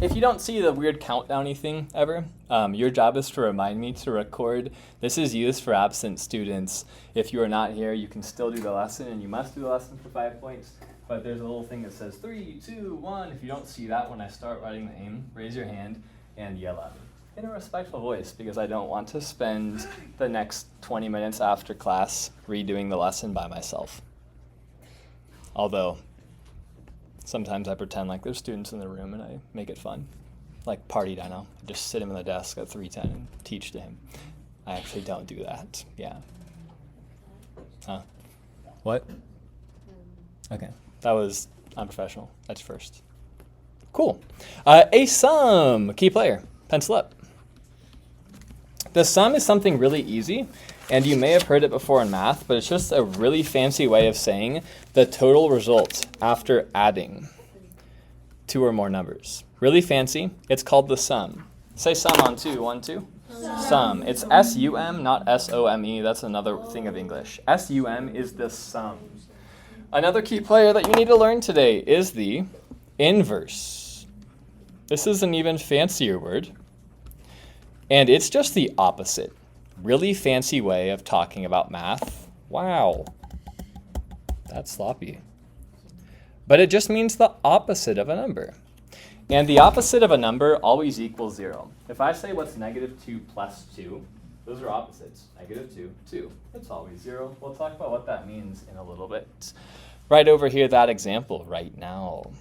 if you don't see the weird countdowny thing ever, your job is to remind me to record. This is used for absent students. If you are not here, you can still do the lesson, and you must do the lesson for 5 points. But there's a little thing that says 3, 2, 1. If you don't see that when I start writing the aim, raise your hand and yell at me in a respectful voice, because I don't want to spend the next 20 minutes after class redoing the lesson by myself. Although, sometimes I pretend like there's students in the room and I make it fun. Like Party Dino. I just sit him in the desk at 3:10 and teach to him. I actually don't do that. Yeah. Huh? What? Okay. That was unprofessional. That's first. Cool. A sum. Key player. Pencil up. The sum is something really easy, and you may have heard it before in math, but it's just a really fancy way of saying the total result after adding 2 or more numbers. Really fancy. It's called the sum. Say sum on 2. 1, 2. Sum. It's S-U-M, not S-O-M-E. That's another thing of English. S-U-M is the sum. Another key player that you need to learn today is the inverse. This is an even fancier word. And it's just the opposite. Really fancy way of talking about math. Wow. That's sloppy. But it just means the opposite of a number. And the opposite of a number always equals 0. If I say what's -2 plus 2, those are opposites. -2, 2. It's always 0. We'll talk about what that means in a little bit. Right over here, that example right now.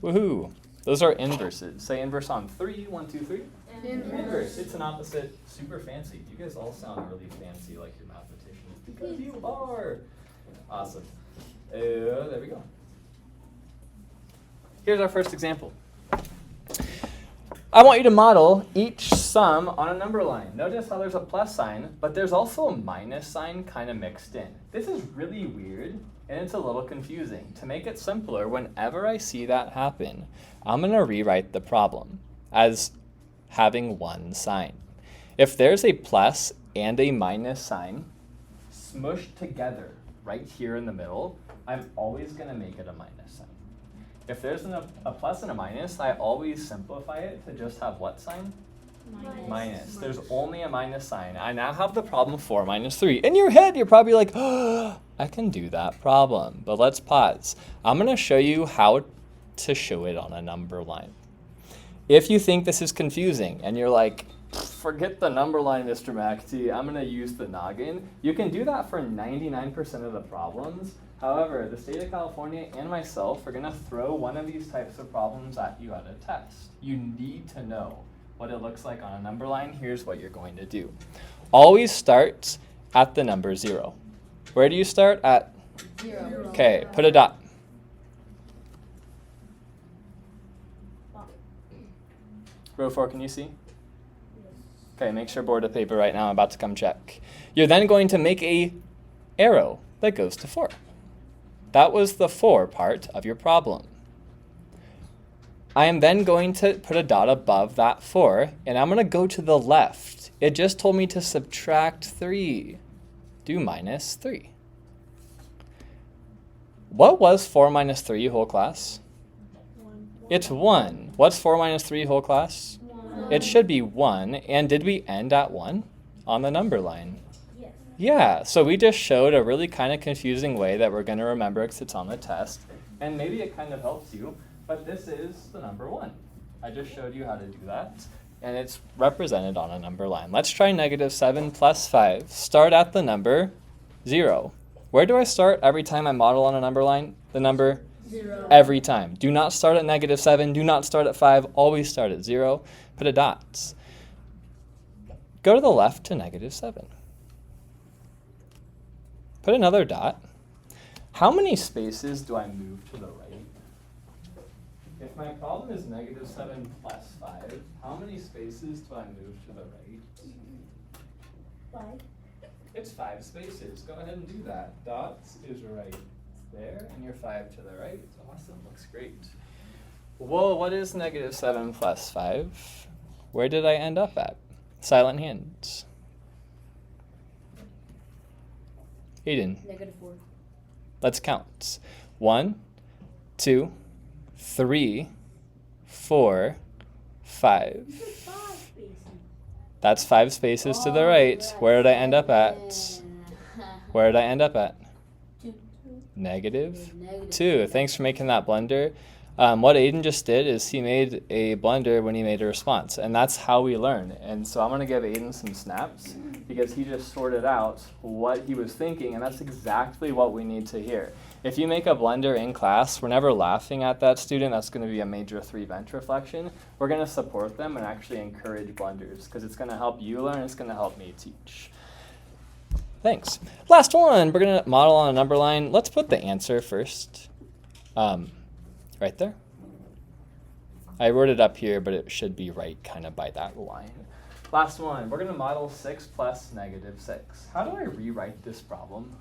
Woohoo. Those are inverses. Say inverse on 3. 1, 2, 3. Inverse. It's an opposite. Super fancy. You guys all sound really fancy like you're mathematicians. Because you are. Awesome. There we go. Here's our first example. I want you to model each sum on a number line. Notice how there's a plus sign, but there's also a minus sign kind of mixed in. This is really weird, and it's a little confusing. To make it simpler, whenever I see that happen, I'm going to rewrite the problem as having one sign. If there's a plus and a minus sign smushed together right here in the middle, I'm always going to make it a minus sign. If there's a plus and a minus, I always simplify it to just have what sign? Minus. There's only a minus sign. I now have the problem 4 minus 3. In your head, you're probably like, oh, I can do that problem. But let's pause. I'm going to show you how to show it on a number line. If you think this is confusing and you're like, forget the number line, Mr. McAtee, I'm going to use the noggin, you can do that for 99% of the problems. However, the state of California and myself are going to throw one of these types of problems at you at a test. You need to know what it looks like on a number line. Here's what you're going to do. Always start at the number 0. Where do you start? At 0. Okay, put a dot. Row 4, can you see? Okay, make sure board of paper right now. I'm about to come check. You're then going to make a arrow that goes to 4. That was the 4 part of your problem. I am then going to put a dot above that 4, and I'm going to go to the left. It just told me to subtract 3. Do minus 3. What was 4 minus 3, whole class? 1. It's 1. What's 4 minus 3, whole class? 1. It should be 1. And did we end at 1 on the number line? Yes. Yeah, so we just showed a really kind of confusing way that we're going to remember because it's on the test. And maybe it kind of helps you, but this is the number 1. I just showed you how to do that, and it's represented on a number line. Let's try -7 plus 5. Start at the number 0. Where do I start every time I model on a number line? The number 0. every time. Do not start at -7. Do not start at 5. Always start at 0. Put a dot. Go to the left to -7. Put another dot. How many spaces do I move to the right? If my problem is -7 plus 5, how many spaces do I move to the right? 5. It's 5 spaces. Go ahead and do that. Dots is right there, and your 5 to the right. Awesome. Looks great. Whoa, what is -7 plus 5? Where did I end up at? Silent hands. Aiden. -4. Let's count. 1, 2, 3, 4, 5. You said 5 spaces. That's 5 spaces to the right. Where did I end up at? Where did I end up at? 2. Negative 2. Thanks for making that blunder. What Aiden just did is he made a blunder when he made a response, and that's how we learn. And so I'm going to give Aiden some snaps because he just sorted out what he was thinking, and that's exactly what we need to hear. If you make a blunder in class, we're never laughing at that student. That's going to be a major 3 vent reflection. We're going to support them and actually encourage blunders because it's going to help you learn. It's going to help me teach. Thanks. Last one. We're going to model on a number line. Let's put the answer first. Right there. I wrote it up here, but it should be right kind of by that line. Last one. We're going to model 6 plus negative 6. How do I rewrite this problem?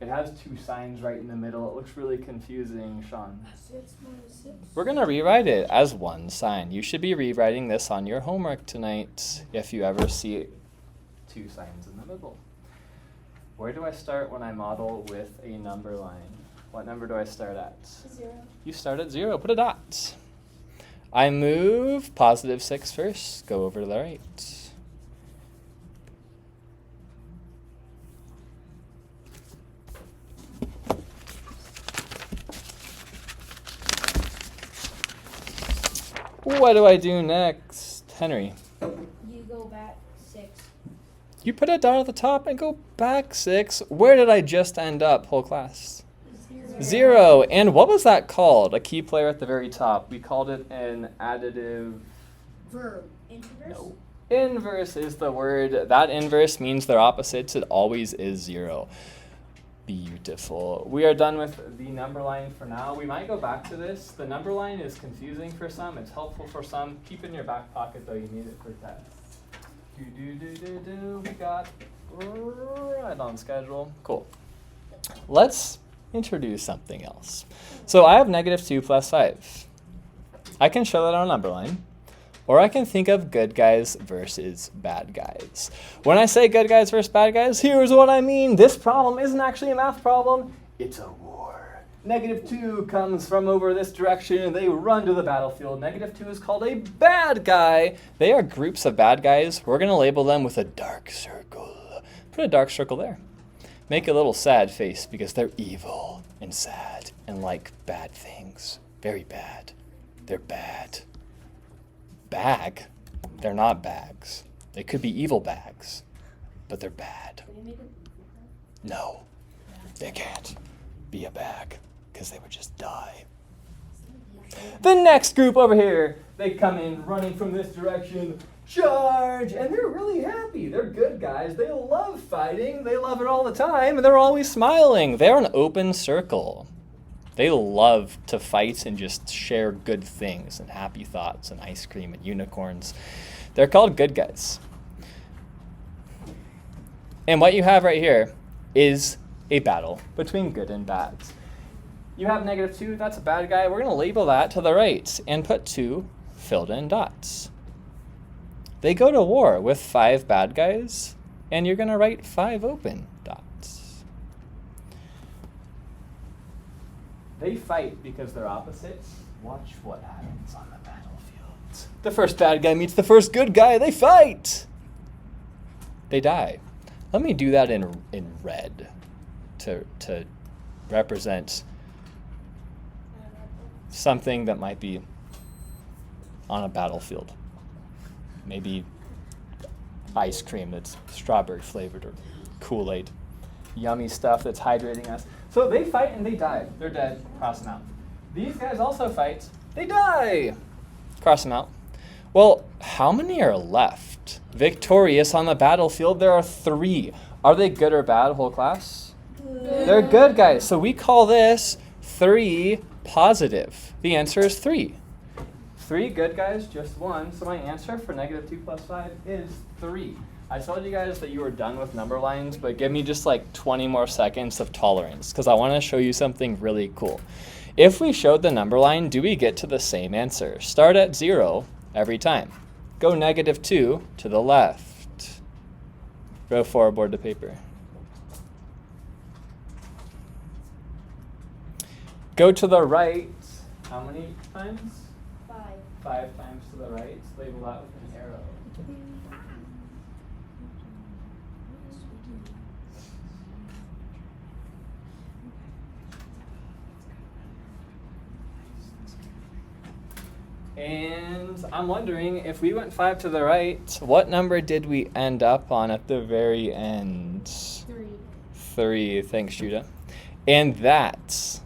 It has 2 signs right in the middle. It looks really confusing, Sean. 6 minus 6. We're going to rewrite it as 1 sign. You should be rewriting this on your homework tonight if you ever see 2 signs in the middle. Where do I start when I model with a number line? What number do I start at? 0. You start at 0. Put a dot. I move positive 6 first. Go over to the right. What do I do next? Henry. You go back 6. You put a dot at the top and go back 6. Where did I just end up, whole class? 0. And what was that called? A key player at the very top. We called it an additive. Verb. Inverse? No. Inverse is the word. That inverse means they're opposites. It always is 0. Beautiful. We are done with the number line for now. We might go back to this. The number line is confusing for some. It's helpful for some. Keep it in your back pocket though. You need it for tests. We got right on schedule. Cool. Let's introduce something else. So I have negative 2 plus 5. I can show that on a number line. Or I can think of good guys versus bad guys. When I say good guys versus bad guys, here's what I mean. This problem isn't actually a math problem. It's a war. Negative 2 comes from over this direction and they run to the battlefield. Negative 2 is called a bad guy. They are groups of bad guys. We're going to label them with a dark circle. Put a dark circle there. Make a little sad face because they're evil and sad and like bad things. Very bad. They're bad. Bag? They're not bags. They could be evil bags, but they're bad. No, they can't be a bag because they would just die. The next group over here, they come in running from this direction, charge, and they're really happy. They're good guys. They love fighting. They love it all the time, and they're always smiling. They're an open circle. They love to fight and just share good things and happy thoughts and ice cream and unicorns. They're called good guys. And what you have right here is a battle between good and bad. You have negative 2, that's a bad guy. We're going to label that to the right and put 2 filled in dots. They go to war with 5 bad guys, and you're going to write 5 open dots. They fight because they're opposites. Watch what happens on the battlefield. The first bad guy meets the first good guy. They fight. They die. Let me do that in red to represent something that might be on a battlefield. Maybe ice cream that's strawberry flavored or Kool-Aid. Yummy stuff that's hydrating us. So they fight and they die. They're dead. Cross them out. These guys also fight. They die. Cross them out. Well, how many are left? Victorious on the battlefield, there are 3. Are they good or bad, whole class? Good. They're good guys. So we call this 3 positive. The answer is 3. 3 good guys, just 1. So my answer for negative 2 plus 5 is 3. I told you guys that you were done with number lines, but give me just like 20 more seconds of tolerance because I want to show you something really cool. If we showed the number line, do we get to the same answer? Start at 0 every time. Go negative 2 to the left. Row 4, board to paper. Go to the right. How many times? 5. 5 times to the right, label that with an arrow. And I'm wondering, if we went 5 to the right, what number did we end up on at the very end? 3. 3. Thanks, Judah. And that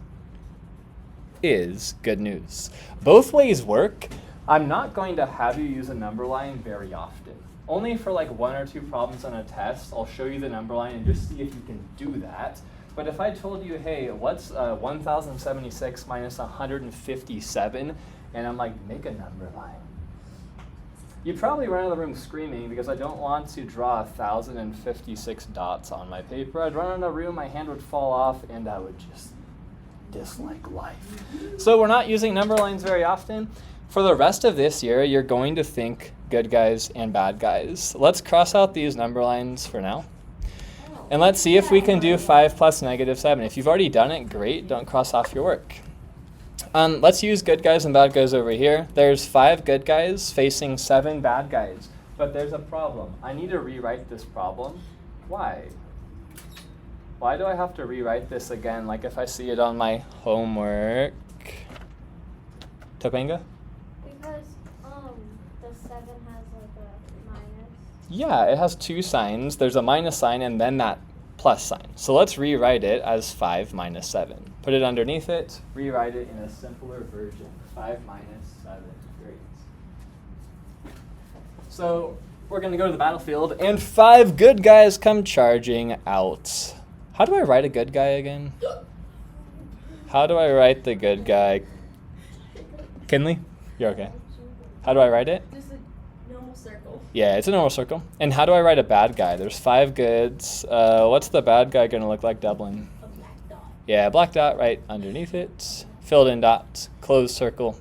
is good news. Both ways work. I'm not going to have you use a number line very often. Only for like 1 or 2 problems on a test, I'll show you the number line and just see if you can do that. But if I told you, hey, what's 1076 minus 157? And I'm like, make a number line. You'd probably run out of the room screaming because I don't want to draw 1,056 dots on my paper. I'd run out of the room, my hand would fall off, and I would just dislike life. So we're not using number lines very often. For the rest of this year, you're going to think good guys and bad guys. Let's cross out these number lines for now. And let's see if we can do 5 plus -7. If you've already done it, great. Don't cross off your work. Let's use good guys and bad guys over here. There's 5 good guys facing 7 bad guys. But there's a problem. I need to rewrite this problem. Why? Why do I have to rewrite this again, like if I see it on my homework? Topanga? Because the 7 has like a minus. Yeah, it has 2 signs. There's a minus sign and then that plus sign. So let's rewrite it as 5 minus 7. Put it underneath it, rewrite it in a simpler version. 5 minus 7. Great. So we're going to go to the battlefield, and 5 good guys come charging out. How do I write a good guy again? How do I write the good guy? Kinley? You're okay. How do I write it? Just a normal circle. Yeah, it's a normal circle. And how do I write a bad guy? There's 5 goods. What's the bad guy going to look like, Dublin? A black dot. Yeah, black dot right underneath it. Filled in dot, closed circle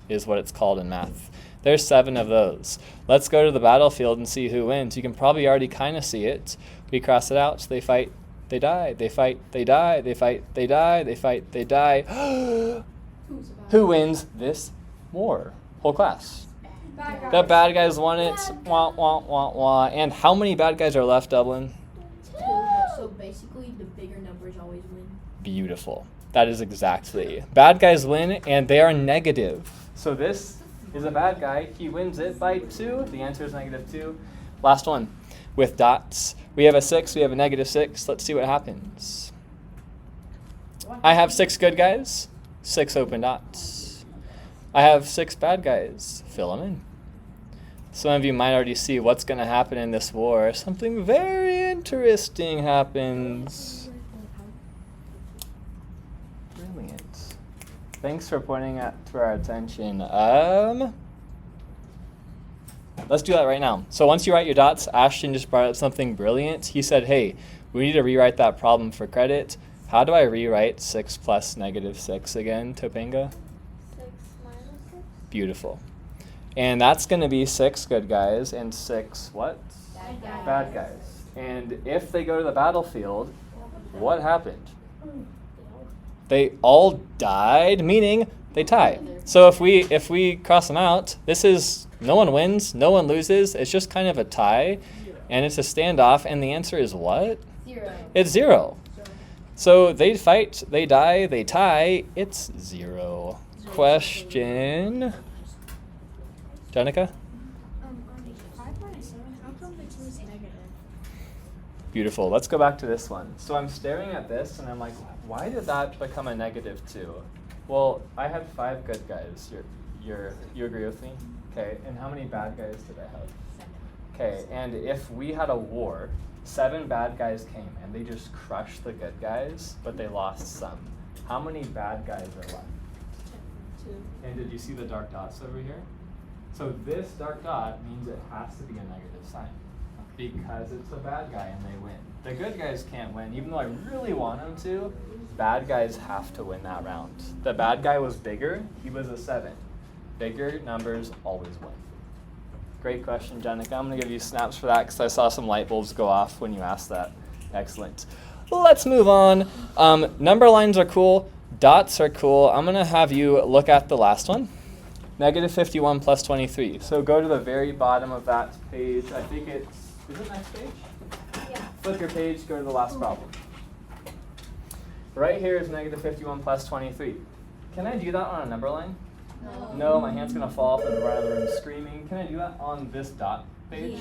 is what it's called in math. There's 7 of those. Let's go to the battlefield and see who wins. You can probably already kind of see it. We cross it out. They fight, they die. They fight, they die. They fight, they die. They fight, they die. Who wins this war? Whole class. Bad guys. The bad guys won it. Wah, wah, wah, wah. And how many bad guys are left, Dublin? 2. So basically, the bigger numbers always win. Beautiful. That is exactly. Bad guys win, and they are negative. So this is a bad guy. He wins it by 2. The answer is -2. Last one. With dots. We have a 6. We have a -6. Let's see what happens. I have 6 good guys. 6 open dots. I have 6 bad guys. Fill them in. Some of you might already see what's going to happen in this war. Something very interesting happens. Brilliant. Thanks for pointing that to our attention. Let's do that right now. So once you write your dots, Ashton just brought up something brilliant. He said, hey, we need to rewrite that problem for credit. How do I rewrite 6 plus -6 again, Topanga? 6 minus 6. Beautiful. And that's going to be 6 good guys and 6 what? Bad guys. Bad guys. And if they go to the battlefield, what happened? They all died, meaning they tie. So if we cross them out, this is no one wins, no one loses. It's just kind of a tie, and it's a standoff. And the answer is what? 0. It's 0. So they fight, they die, they tie. It's 0. Question. Jenica? 5 minus 7. How come the 2 is negative? Beautiful. Let's go back to this one. So I'm staring at this, and I'm like, why did that become a -2? Well, I had 5 good guys. You agree with me? Okay. And how many bad guys did I have? 7. Okay. And if we had a war, 7 bad guys came, and they just crushed the good guys, but they lost some. How many bad guys are left? 2. And did you see the dark dots over here? So this dark dot means it has to be a negative sign because it's a bad guy and they win. The good guys can't win. Even though I really want them to, bad guys have to win that round. The bad guy was bigger. He was a 7. Bigger numbers always win. Great question, Jenica. I'm going to give you snaps for that because I saw some light bulbs go off when you asked that. Excellent. Let's move on. Number lines are cool. Dots are cool. I'm going to have you look at the last one. Negative 51 plus 23. So go to the very bottom of that page. I think is it next page? Yeah. Flip your page, go to the last problem. Right here is negative 51 plus 23. Can I do that on a number line? No, my hand's going to fall off in the right of the room screaming. Can I do that on this dot page?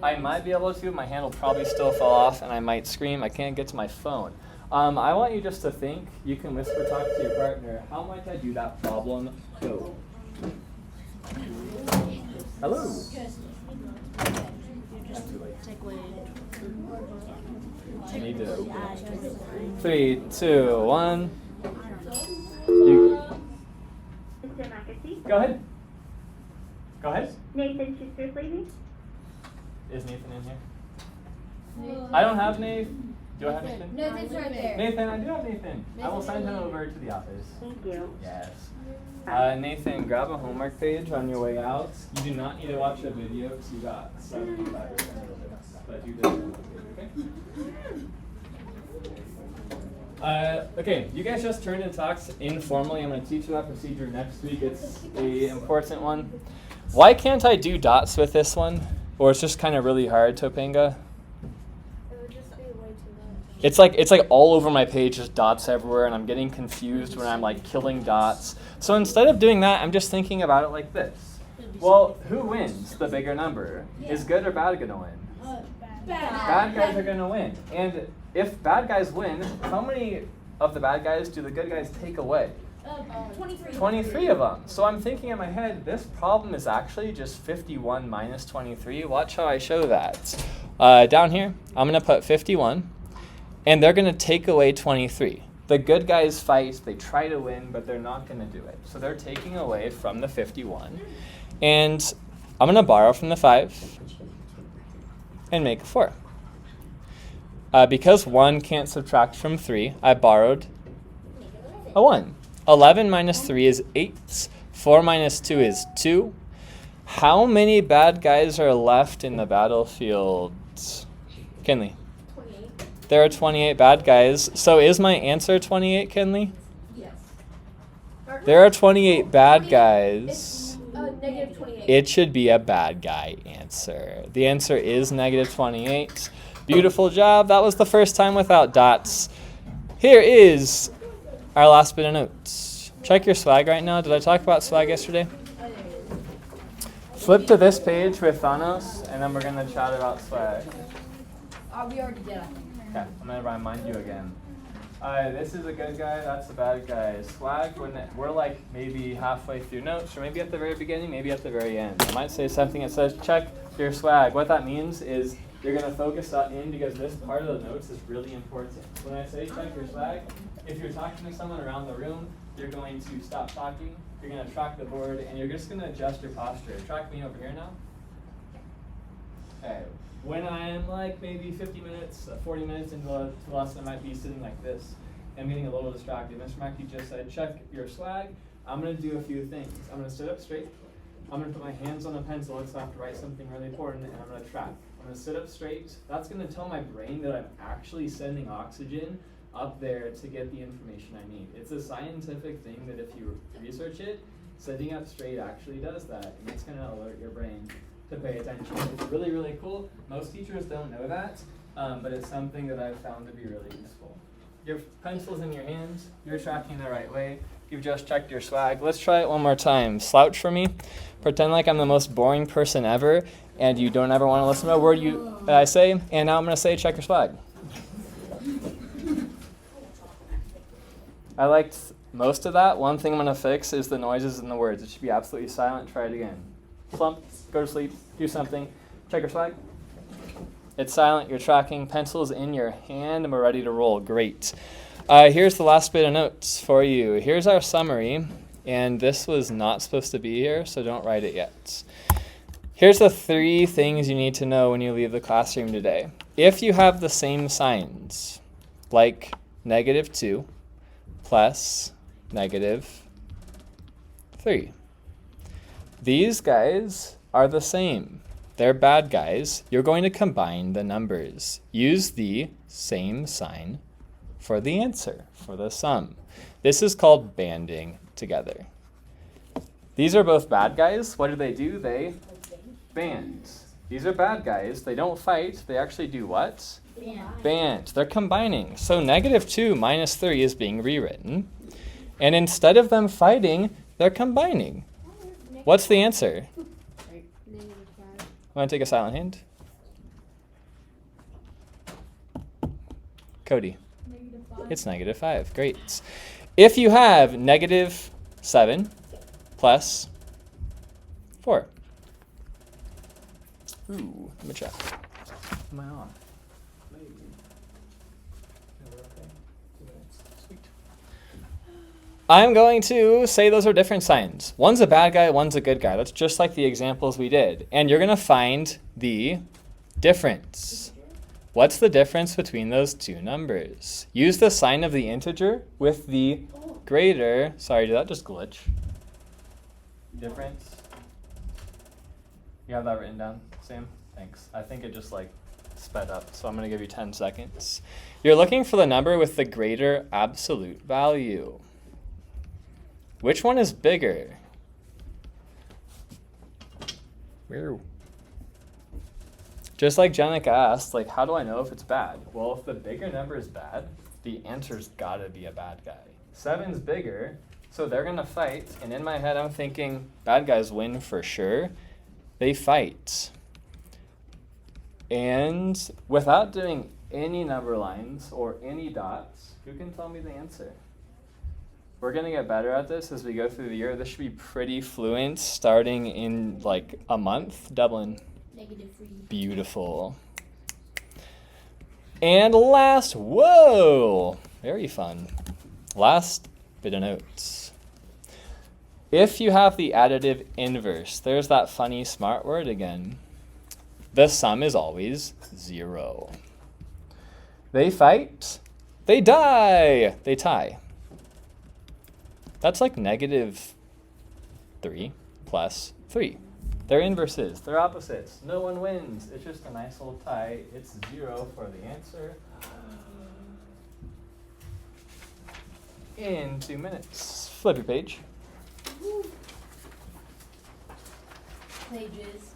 I might be able to. My hand will probably still fall off and I might scream. I can't get to my phone. I want you just to think. You can whisper talk to your partner. How might I do that problem? Go. Hello. That's too late. I need to open it. 3, 2, 1. Mr. McAfee? Go ahead. Go ahead. Nathan Schuster's leaving? Is Nathan in here? I don't have Nathan. Do I have Nathan? Nathan's right there. Nathan, I do have Nathan. I will send him over to the office. Thank you. Yes. Nathan, grab a homework page on your way out. You do not need to watch a video because you got 75% of it. But you did okay? Okay, you guys just turned in talks informally. I'm going to teach you that procedure next week. It's a important one. Why can't I do dots with this one? Or it's just kind of really hard, Topanga? It would just be way too much. It's like all over my page, just dots everywhere, and I'm getting confused when I'm like killing dots. So instead of doing that, I'm just thinking about it like this. Well, who wins the bigger number? Is good or bad gonna win? Bad guys are gonna win. And if bad guys win, how many of the bad guys do the good guys take away? 23. 23 of them. So I'm thinking in my head, this problem is actually just 51 minus 23. Watch how I show that. Down here, I'm going to put 51, and they're going to take away 23. The good guys fight, they try to win, but they're not going to do it. So they're taking away from the 51. And I'm going to borrow from the 5 and make a 4. Because 1 can't subtract from 3, I borrowed a 1. 11 minus 3 is 8. 4 minus 2 is 2. How many bad guys are left in the battlefield? Kinley? 28. There are 28 bad guys. So is my answer 28, Kinley? Yes. There are 28 bad guys. Negative 28. It should be a bad guy answer. The answer is negative 28. Beautiful job. That was the first time without dots. Here is our last bit of notes. Check your swag right now. Did I talk about swag yesterday? Flip to this page with Thanos, and then we're going to chat about swag. We already did, I think. Okay, I'm going to remind you again. This is a good guy, that's a bad guy. Swag, we're like maybe halfway through notes, or maybe at the very beginning, maybe at the very end. I might say something that says, check your swag. What that means is you're going to focus that in because this part of the notes is really important. When I say check your swag, if you're talking to someone around the room, you're going to stop talking, you're going to track the board, and you're just going to adjust your posture. Track me over here now. Okay. When I am like maybe 50 minutes, 40 minutes into the lesson, I might be sitting like this. I'm getting a little distracted. Mr. Mackey just said, check your swag. I'm going to do a few things. I'm going to sit up straight. I'm going to put my hands on a pencil. It's have to write something really important, and I'm going to track. I'm going to sit up straight. That's going to tell my brain that I'm actually sending oxygen up there to get the information I need. It's a scientific thing that if you research it, sitting up straight actually does that, and it's going to alert your brain to pay attention. It's really, really cool. Most teachers don't know that, but it's something that I've found to be really useful. Your pencil's in your hands. You're tracking the right way. You've just checked your swag. Let's try it one more time. Slouch for me. Pretend like I'm the most boring person ever, and you don't ever want to listen to a word that I say. And now I'm going to say check your swag. I liked most of that. One thing I'm going to fix is the noises in the words. It should be absolutely silent. Try it again. Slump, go to sleep, do something. Check your swag. It's silent, you're tracking, pencil's in your hand, and we're ready to roll. Great. Here's the last bit of notes for you. Here's our summary, and this was not supposed to be here, so don't write it yet. Here's the 3 things you need to know when you leave the classroom today. If you have the same signs, like -2 plus -3, these guys are the same. They're bad guys. You're going to combine the numbers. Use the same sign for the answer, for the sum. This is called banding together. These are both bad guys. What do? They band. These are bad guys. They don't fight. They actually do what? Band. They're combining. So -2 minus 3 is being rewritten. And instead of them fighting, they're combining. What's the answer? Want to take a silent hand? Cody. It's -5. Great. If you have -7 plus 4. Ooh, let me check. Am I on? Maybe. No, we're okay. 2 minutes. Sweet. I'm going to say those are different signs. One's a bad guy, one's a good guy. That's just like the examples we did. And you're going to find the difference. What's the difference between those two numbers? Use the sign of the integer with the greater. Sorry, did that just glitch? Difference. You have that written down, Sam? Thanks. I think it just like sped up, so I'm going to give you 10 seconds. You're looking for the number with the greater absolute value. Which one is bigger? Where? Just like Jenica asked, like, how do I know if it's bad? Well, if the bigger number is bad, the answer's gotta be a bad guy. 7's bigger, so they're gonna fight, and in my head I'm thinking, bad guys win for sure. They fight. And without doing any number lines or any dots, who can tell me the answer? We're gonna get better at this as we go through the year. This should be pretty fluent starting in like a month. Dublin. -3. Beautiful. And last, whoa, very fun. Last bit of notes. If you have the additive inverse, there's that funny smart word again. The sum is always 0. They fight, they die, they tie. That's like -3 plus 3. They're inverses, they're opposites. No one wins. It's just a nice little tie. It's 0 for the answer. In 2 minutes. Flip your page. Pages.